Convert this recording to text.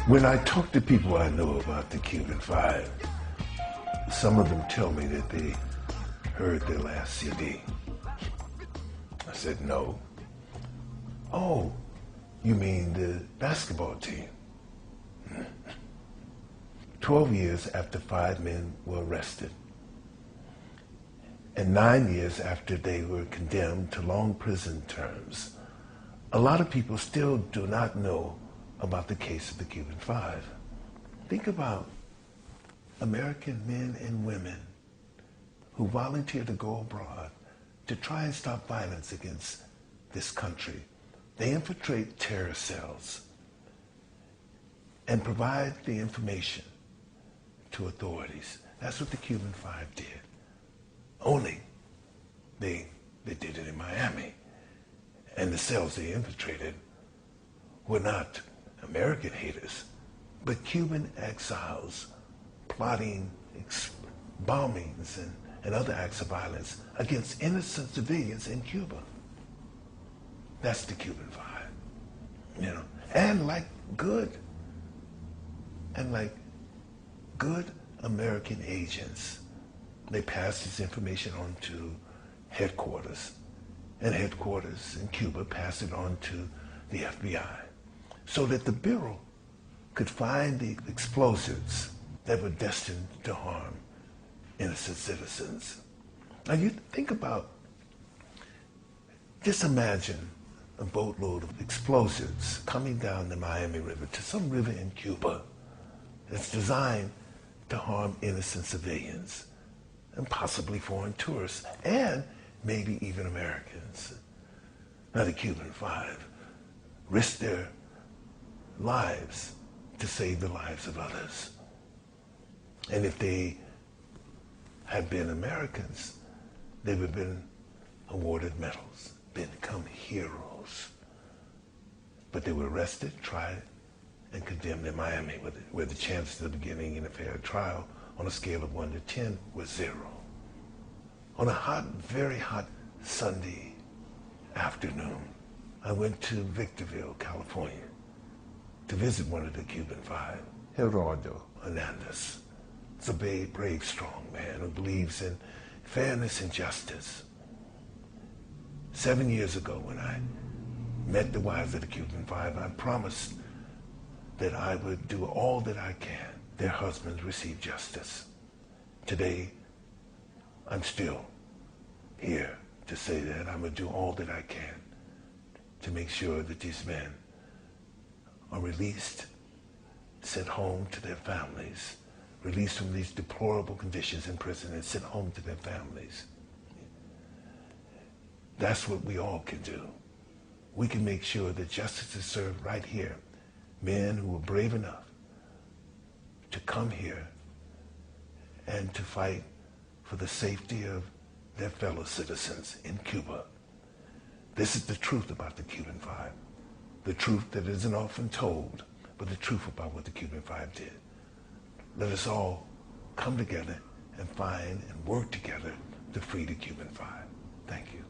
When I talk to people I know about the Cuban Five, some of them tell me that they heard their last CD. I said, no. Oh, you mean the basketball team? 12 years after 5 men were arrested, and 9 years after they were condemned to long prison terms, a lot of people still do not know about the case of the Cuban Five. Think about American men and women who volunteer to go abroad to try and stop violence against this country. They infiltrate terror cells and provide the information to authorities. That's what the Cuban Five did. Only they did it in Miami. And the cells they infiltrated were not American haters, but Cuban exiles plotting bombings and other acts of violence against innocent civilians in Cuba. That's the Cuban Five, you know. And like good American agents, they pass this information on to headquarters, and headquarters in Cuba pass it on to the FBI, so that the Bureau could find the explosives that were destined to harm innocent citizens. Now you think about, just imagine a boatload of explosives coming down the Miami River to some river in Cuba that's designed to harm innocent civilians and possibly foreign tourists and maybe even Americans. Now the Cuban Five risked their lives to save the lives of others. And if they had been Americans, they would have been awarded medals, become heroes. But they were arrested, tried, and condemned in Miami, where the chances of getting in a fair trial on a scale of 1 to 10 was 0. On a hot, very hot Sunday afternoon, I went to Victorville, California, to visit one of the Cuban Five, Gerardo Hernandez. He's a brave, strong man who believes in fairness and justice. 7 years ago, when I met the wives of the Cuban Five, I promised that I would do all that I can. Their husbands receive justice. Today, I'm still here to say that I'm going to do all that I can to make sure that these men are released, sent home to their families, released from these deplorable conditions in prison and sent home to their families. That's what we all can do. We can make sure that justice is served right here. Men who were brave enough to come here and to fight for the safety of their fellow citizens in Cuba. This is the truth about the Cuban Five. The truth that isn't often told, but the truth about what the Cuban Five did. Let us all come together and find and work together to free the Cuban Five. Thank you.